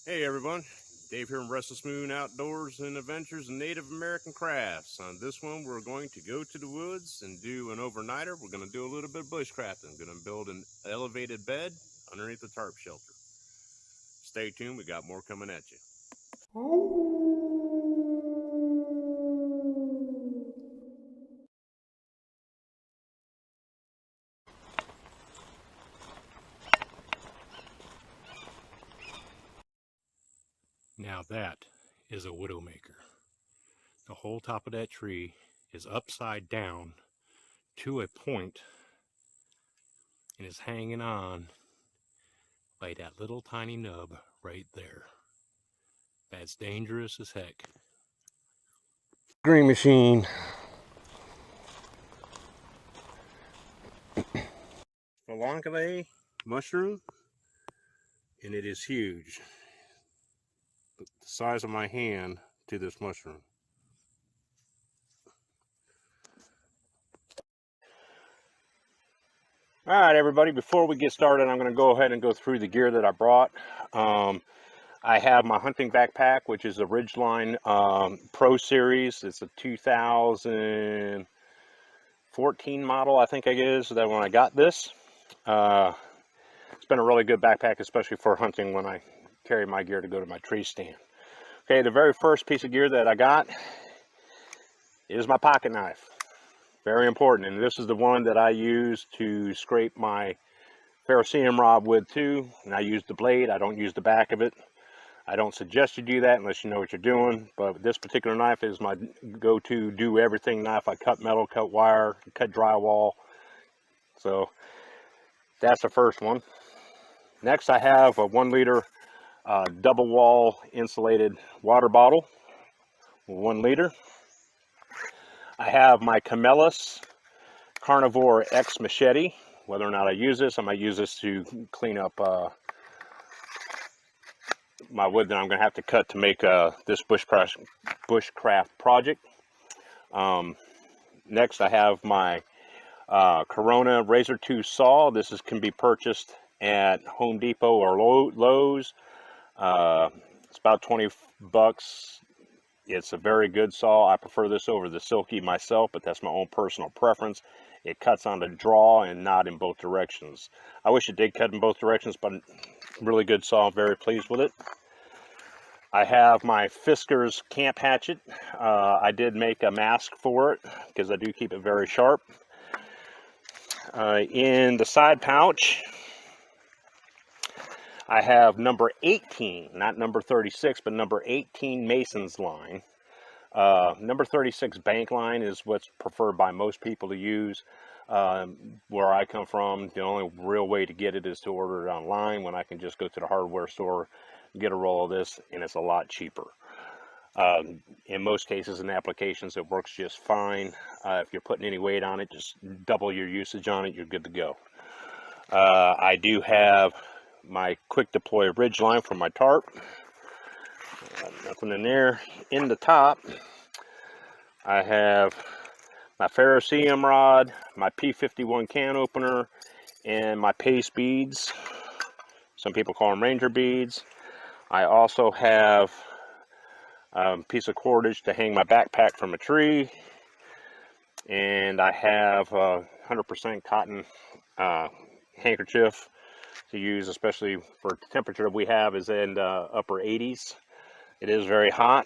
Hey everyone, Dave here from Restless Moon Outdoors and Adventures and Native American Crafts. On this one, we're going to go to the woods and do an overnighter. We're going to do a little bit of bushcrafting. I'm going to build an elevated bed underneath the tarp shelter. Stay tuned, we got more coming at you. Now that is a widowmaker. The whole top of that tree is upside down to a point and is hanging on by that little tiny nub right there. That's dangerous as heck. Green machine. Melancholy mushroom, and it is huge. The size of my hand to this mushroom. Alright everybody, before we get started, I'm going to go ahead and go through the gear that I brought. I have my hunting backpack, which is a Ridgeline Pro Series. It's a 2014 model, I think it is, that when I got this. It's been a really good backpack, especially for hunting when I carry my gear to go to my tree stand. Okay, the very first piece of gear that I got is my pocket knife. Very important, and this is the one that I use to scrape my ferrocerium rod with too. And I use the blade, I don't use the back of it. I don't suggest you do that unless you know what you're doing, but this particular knife is my go-to do everything knife. I cut metal, cut wire, cut drywall. So that's the first one. Next I have a 1 liter double wall insulated water bottle, 1 liter. I have my Camellis Carnivore X machete. Whether or not I use this, I might use this to clean up my wood that I'm going to have to cut to make this bushcraft project. Next I have my Corona Razor 2 saw. This can be purchased at Home Depot or Lowe's. It's about 20 bucks. It's a very good saw. I prefer this over the Silky myself, but that's my own personal preference. It cuts on the draw and not in both directions. I wish it did cut in both directions, but really good saw. I'm very pleased with it. I have my Fiskars camp hatchet. I did make a mask for it because I do keep it very sharp. In the side pouch, I have number 18, not number 36, but number 18 Mason's line. Number 36 bank line is what's preferred by most people to use. Where I come from, the only real way to get it is to order it online, when I can just go to the hardware store, get a roll of this, and it's a lot cheaper. In most cases and applications, it works just fine. If you're putting any weight on it, just double your usage on it, you're good to go. I do have my quick deploy Ridgeline for my tarp. Nothing in there. In the top, I have my ferrocerium rod, my P51 can opener, and my paste beads. Some people call them ranger beads. I also have a piece of cordage to hang my backpack from a tree, and I have a 100% cotton handkerchief to use, especially for the temperature we have is in the upper 80s. It is very hot.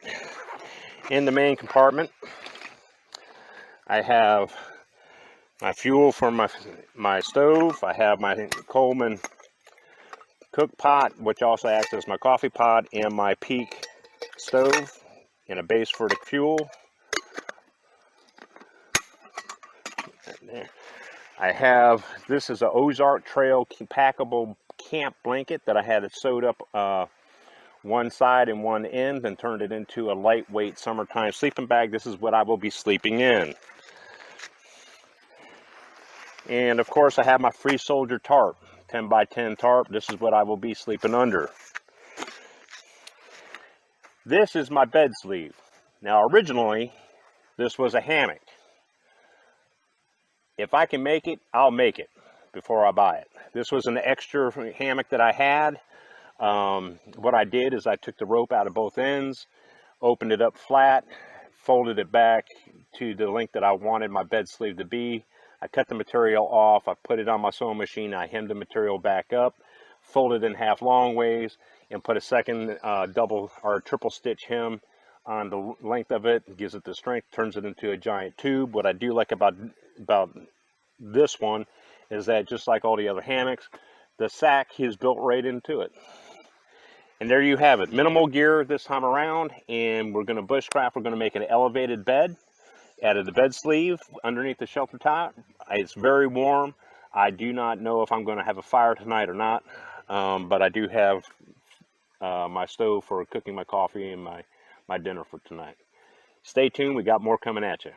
In the main compartment, I have my fuel for my stove. I have my Coleman cook pot, which also acts as my coffee pot, and my Peak stove, and a base for the fuel. Right there. I have, this is an Ozark Trail Compactable camp blanket that I had it sewed up one side and one end and turned it into a lightweight summertime sleeping bag. This is what I will be sleeping in. And of course I have my Free Soldier tarp, 10 by 10 tarp. This is what I will be sleeping under. This is my bed sleeve. Now originally this was a hammock. If I can make it, I'll make it before I buy it. This was an extra hammock that I had. What I did is I took the rope out of both ends, opened it up flat, folded it back to the length that I wanted my bed sleeve to be. I cut the material off, I put it on my sewing machine, I hemmed the material back up, folded in half long ways, and put a second double or triple stitch hem on the length of it. It gives it the strength, turns it into a giant tube. What I do like about this one is that just like all the other hammocks, the sack is built right into it. And there you have it, minimal gear this time around, and we're going to bushcraft. We're going to make an elevated bed out of the bed sleeve underneath the shelter top. It's very warm. I do not know if I'm going to have a fire tonight or not, but I do have my stove for cooking my coffee and my dinner for tonight. Stay tuned, we got more coming at you.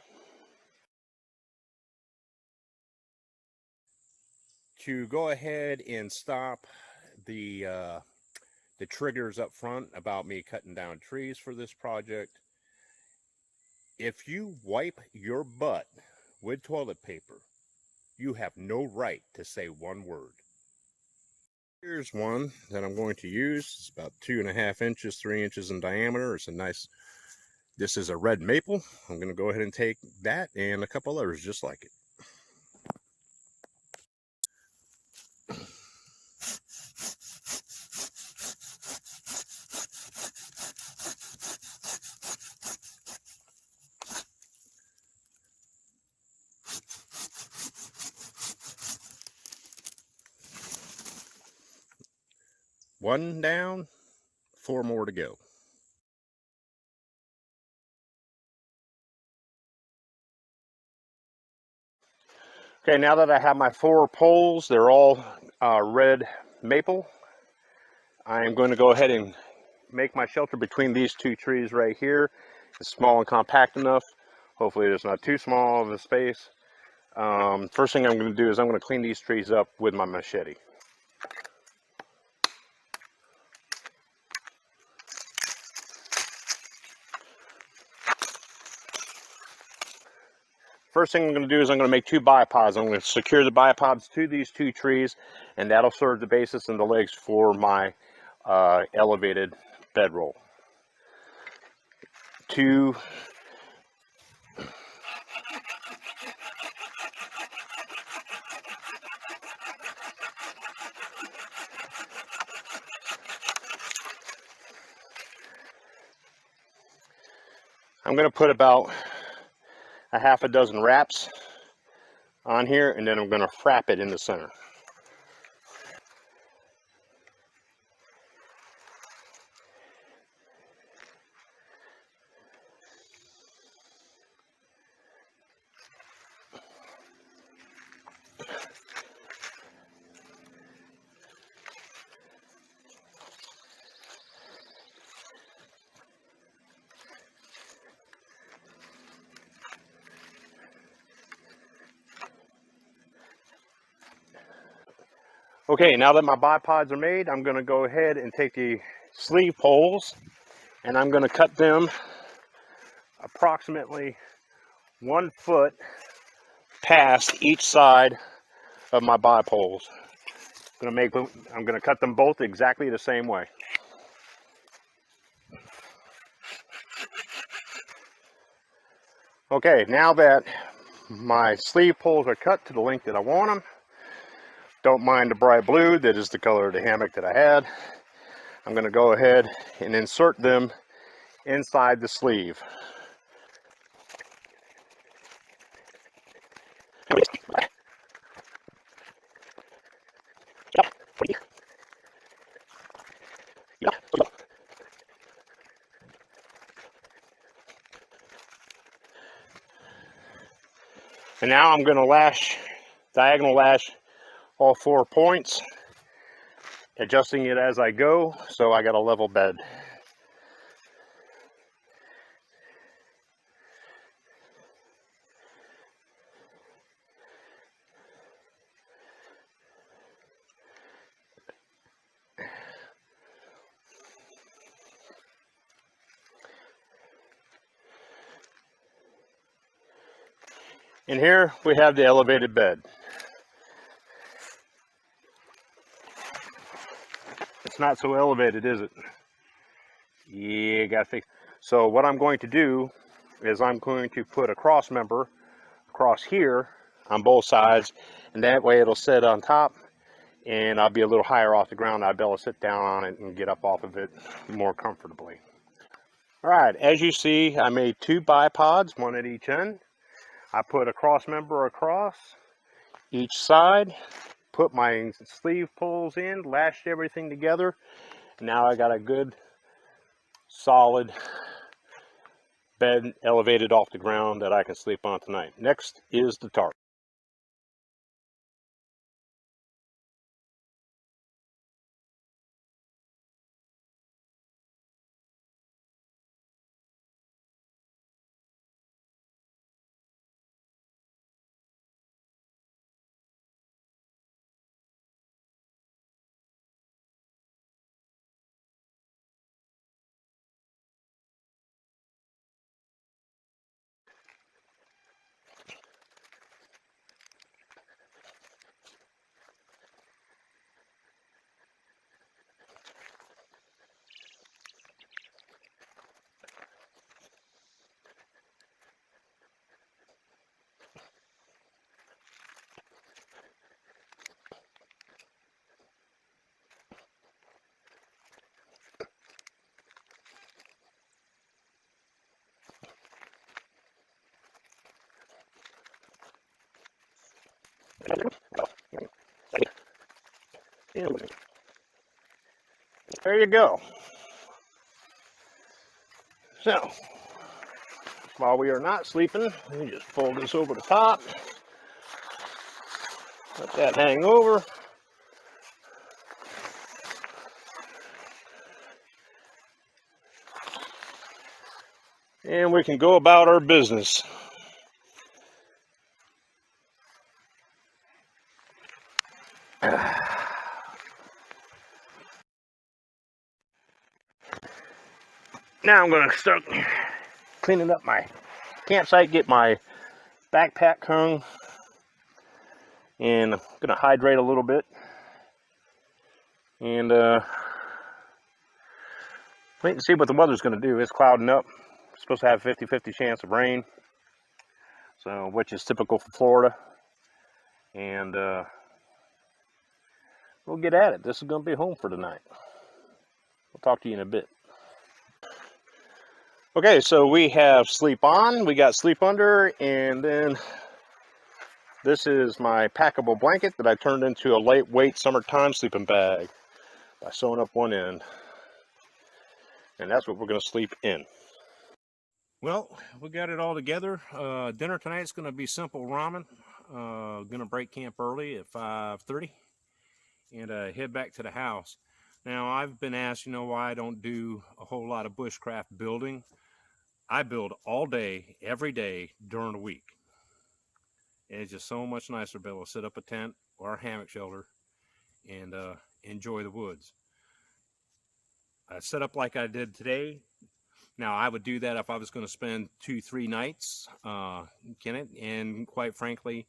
To go ahead and stop the triggers up front about me cutting down trees for this project, if you wipe your butt with toilet paper, you have no right to say one word. Here's one that I'm going to use. It's about 2.5 inches, 3 inches in diameter. It's a nice, this is a red maple. I'm going to go ahead and take that and a couple others just like it. One down, 4 more to go. Okay, now that I have my 4 poles, they're all red maple. I'm going to go ahead and make my shelter between these 2 trees right here. It's small and compact enough. Hopefully there's not too small of a space. First thing I'm going to do is I'm going to clean these trees up with my machete. First thing I'm going to do is I'm going to make 2 bipods. I'm going to secure the bipods to these 2 trees, and that'll serve the basis and the legs for my elevated bedroll. 2 I'm going to put about a half a dozen wraps on here, and then I'm going to wrap it in the center. Okay, now that my bipods are made, I'm going to go ahead and take the sleeve poles and I'm going to cut them approximately 1 foot past each side of my bipoles. I'm going to cut them both exactly the same way. Okay, now that my sleeve poles are cut to the length that I want them, don't mind the bright blue, that is the color of the hammock that I had. I'm going to go ahead and insert them inside the sleeve. And now I'm going to diagonal lash all 4 points, adjusting it as I go so I got a level bed. And here we have the elevated bed. It's not so elevated, is it? Yeah, gotta fix. So what I'm going to do is I'm going to put a cross member across here on both sides, and that way it'll sit on top, and I'll be a little higher off the ground. I'll be able to sit down on it and get up off of it more comfortably. All right, as you see, I made 2 bipods, one at each end. I put a cross member across each side, put my sleeve pulls in, lashed everything together. Now I got a good solid bed elevated off the ground that I can sleep on tonight. Next is the tarp. There you go. So, while we are not sleeping, we just fold this over the top, let that hang over. And we can go about our business. Now I'm going to start cleaning up my campsite, get my backpack hung, and I'm going to hydrate a little bit. And wait and see what the weather's going to do. It's clouding up. It's supposed to have a 50-50 chance of rain, so which is typical for Florida. And we'll get at it. This is going to be home for tonight. We'll talk to you in a bit. Okay, so we have sleep on, we got sleep under, and then this is my packable blanket that I turned into a lightweight summertime sleeping bag by sewing up one end. And that's what we're going to sleep in. Well, we got it all together. Dinner tonight is going to be simple ramen. Going to break camp early at 5:30 and head back to the house. Now, I've been asked, why I don't do a whole lot of bushcraft building. I build all day, every day during the week. And it's just so much nicer to be able to set up a tent or a hammock shelter and enjoy the woods. I set up like I did today. Now, I would do that if I was going to spend 2-3 nights, and quite frankly,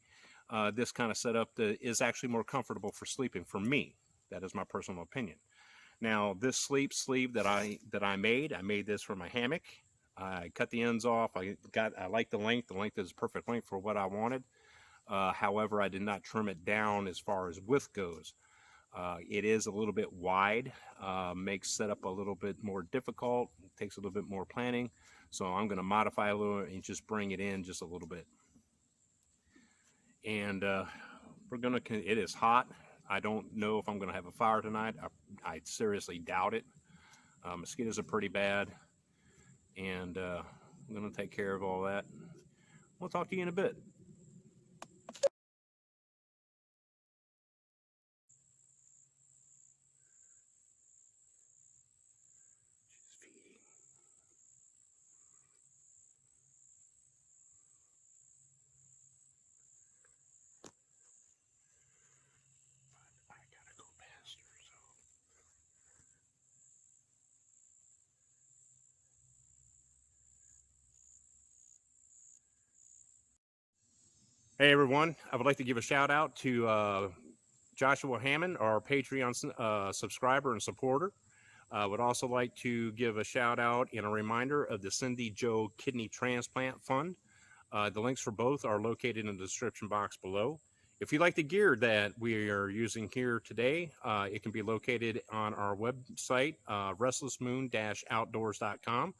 this kind of setup is actually more comfortable for sleeping for me. That is my personal opinion. Now, this sleeve that I made this for my hammock. I cut the ends off. I like the length. The length is perfect length for what I wanted. However, I did not trim it down as far as width goes. It is a little bit wide, makes setup a little bit more difficult, takes a little bit more planning. So I'm going to modify a little and just bring it in just a little bit. And it is hot. I don't know if I'm going to have a fire tonight. I seriously doubt it. Mosquitoes are pretty bad. And I'm going to take care of all that. We'll talk to you in a bit. Hey everyone, I would like to give a shout out to Joshua Hammond, our Patreon subscriber and supporter. I would also like to give a shout out and a reminder of the Cindy Joe Kidney Transplant Fund. The links for both are located in the description box below. If you like the gear that we are using here today, it can be located on our website, restlessmoon-outdoors.com.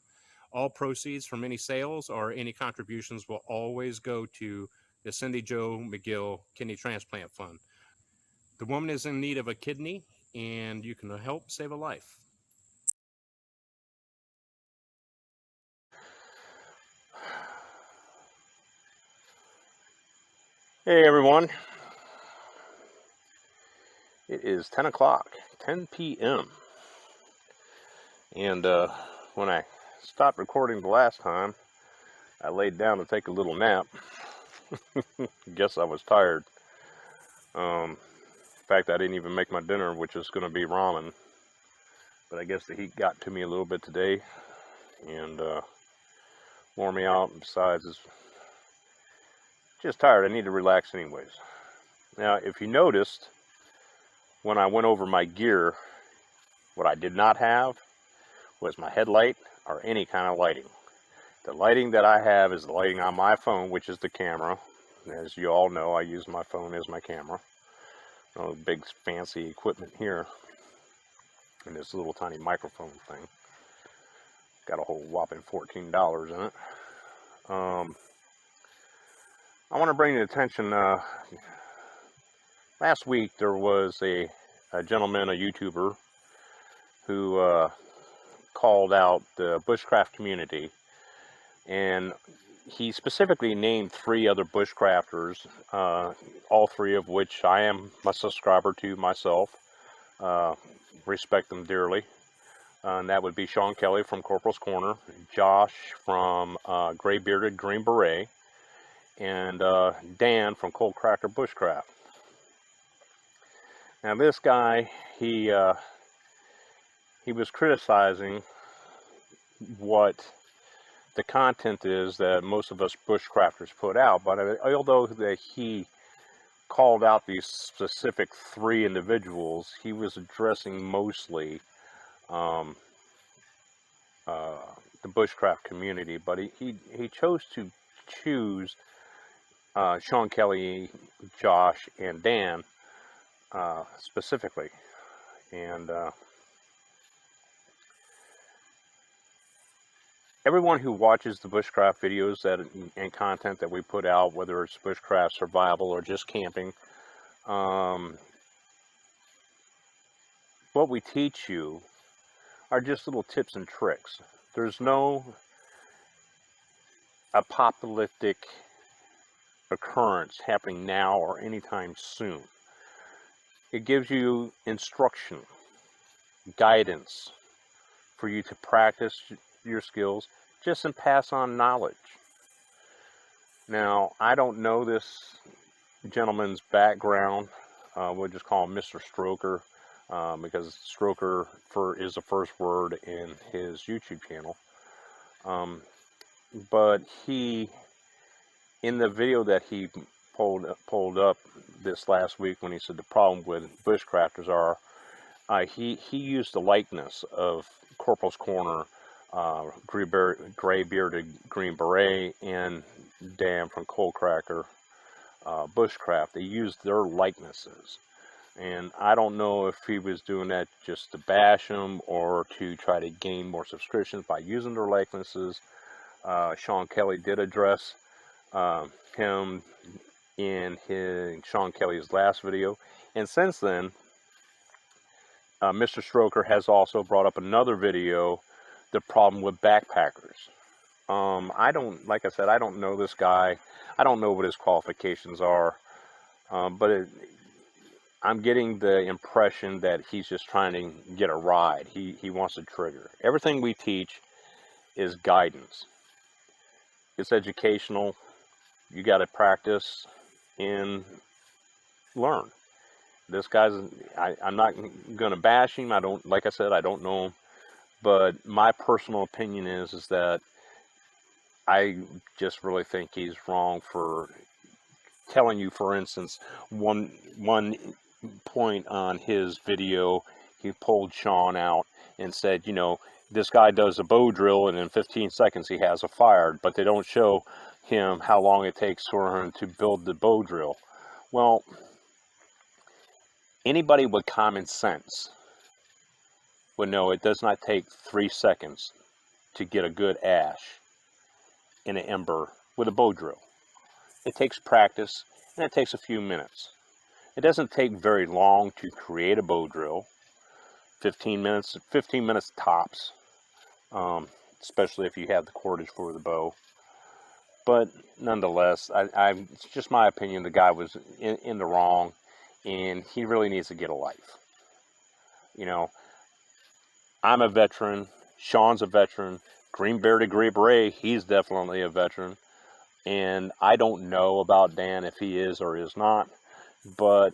All proceeds from any sales or any contributions will always go to the Cindy Joe McGill Kidney Transplant Fund. The woman is in need of a kidney, and you can help save a life. Hey everyone, it is 10 o'clock, 10 p.m. And when I stopped recording the last time, I laid down to take a little nap. Guess I was tired. In fact, I didn't even make my dinner, which is going to be ramen. But I guess the heat got to me a little bit today and wore me out. And besides, it's just tired. I need to relax anyways. Now, if you noticed, when I went over my gear, what I did not have was my headlight or any kind of lighting. The lighting that I have is the lighting on my phone, which is the camera. As you all know, I use my phone as my camera. No big fancy equipment here. And this little tiny microphone thing. Got a whole whopping $14 in it. I want to bring to attention, last week there was a gentleman, a YouTuber, who called out the bushcraft community, and he specifically named 3 other bushcrafters, all 3 of which I am a subscriber to myself, respect them dearly, and that would be Sean Kelly from Corporal's Corner, Josh from Gray Bearded Green Beret, and Dan from Cold Cracker Bushcraft. Now this guy, he was criticizing what the content is that most of us bushcrafters put out, but although that he called out these specific 3 individuals, he was addressing mostly the bushcraft community, but he chose to choose Sean Kelly, Josh, and Dan specifically. And everyone who watches the bushcraft videos and content that we put out, whether it's bushcraft survival or just camping, what we teach you are just little tips and tricks. There's no apocalyptic occurrence happening now or anytime soon. It gives you instruction, guidance for you to practice your skills, just and pass on knowledge. Now, I don't know this gentleman's background. We'll just call him Mr. Stroker, because Stroker is the first word in his YouTube channel. But he, in the video that he pulled up this last week, when he said the problem with bushcrafters are, he used the likeness of Corporal's Corner, Gray Bearded Green Beret, and Dan from Cold Cracker Bushcraft. They used their likenesses, and I don't know if he was doing that just to bash them or to try to gain more subscriptions by using their likenesses. Sean Kelly did address him in Sean Kelly's last video, and since then Mr. Stroker has also brought up another video, the problem with backpackers. Like I said, I don't know this guy. I don't know what his qualifications are, but I'm getting the impression that he's just trying to get a ride. He wants a trigger. Everything we teach is guidance. It's educational. You got to practice and learn. This guy's, I'm not going to bash him. Like I said, I don't know him. But my personal opinion is that I just really think he's wrong for telling you, for instance, one point on his video, he pulled Sean out and said, you know, this guy does a bow drill and in 15 seconds he has a fired, but they don't show him how long it takes for him to build the bow drill. Well, anybody with common sense would know it does not take 3 seconds to get a good ash in an ember with a bow drill. It takes practice and it takes a few minutes. It doesn't take very long to create a bow drill. 15 minutes tops, especially if you have the cordage for the bow. But nonetheless, it's just my opinion, the guy was in the wrong, and he really needs to get a life. You know, I'm a veteran, Sean's a veteran, Green Bear to Gray Beret, he's definitely a veteran, and I don't know about Dan if he is or is not, but,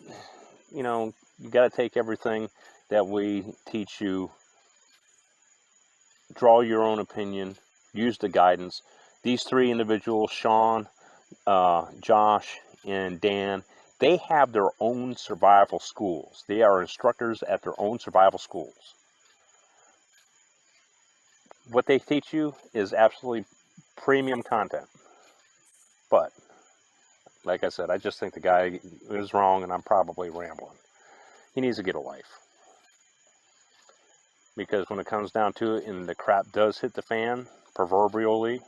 you know, you got to take everything that we teach you, draw your own opinion, use the guidance. These three individuals, Sean, Josh, and Dan, they have their own survival schools. They are instructors at their own survival schools. What they teach you is absolutely premium content. But, like I said, I just think the guy is wrong, and I'm probably rambling. He needs to get a life. Because when it comes down to it and the crap does hit the fan, proverbially,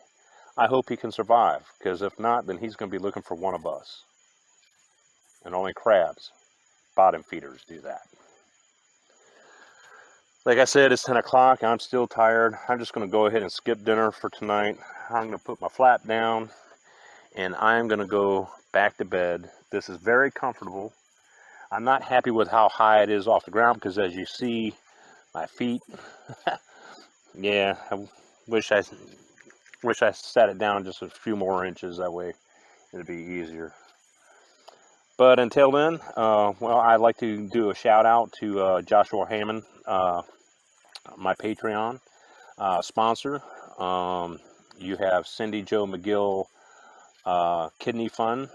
I hope he can survive. Because if not, then he's going to be looking for one of us. And only crabs, bottom feeders, do that. Like I said, it's 10 o'clock. I'm still tired. I'm just going to go ahead and skip dinner for tonight. I'm going to put my flap down. And I'm going to go back to bed. This is very comfortable. I'm not happy with how high it is off the ground. Because as you see, my feet, yeah, I wish I sat it down just a few more inches. That way it'd be easier. But until then, well, I'd like to do a shout out to Joshua Hammond, my Patreon sponsor. You have Cindy Joe McGill Kidney Fund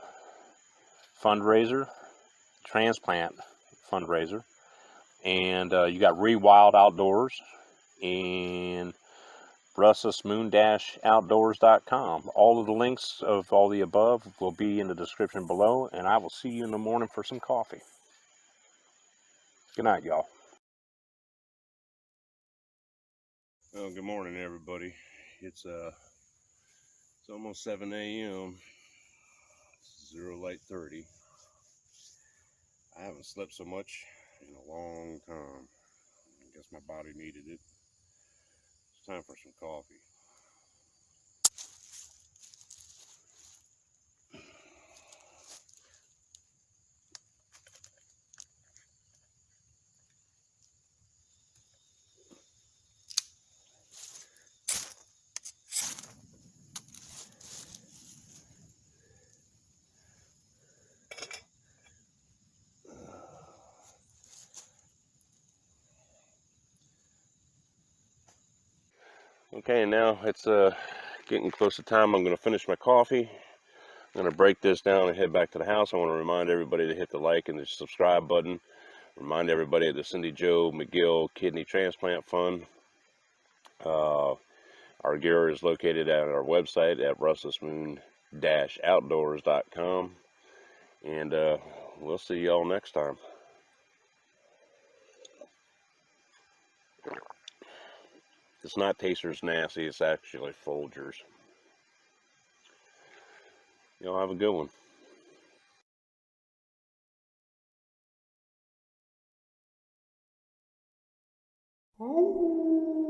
fundraiser, transplant fundraiser. And you got Rewild Outdoors and russismoon-outdoors.com. All of the links of all the above will be in the description below, and I will see you in the morning for some coffee. Good night, y'all. Well, good morning, everybody. It's almost 7 a.m. 0:30. I haven't slept so much in a long time. I guess my body needed it. It's time for some coffee. Okay, now it's getting close to time. I'm going to finish my coffee. I'm going to break this down and head back to the house. I want to remind everybody to hit the like and the subscribe button. Remind everybody of the Cindy Joe McGill Kidney Transplant Fund. Our gear is located at our website at russismoon-outdoors.com. And we'll see y'all next time. It's not Taster's Nasty, it's actually Folgers. Y'all have a good one. Oh.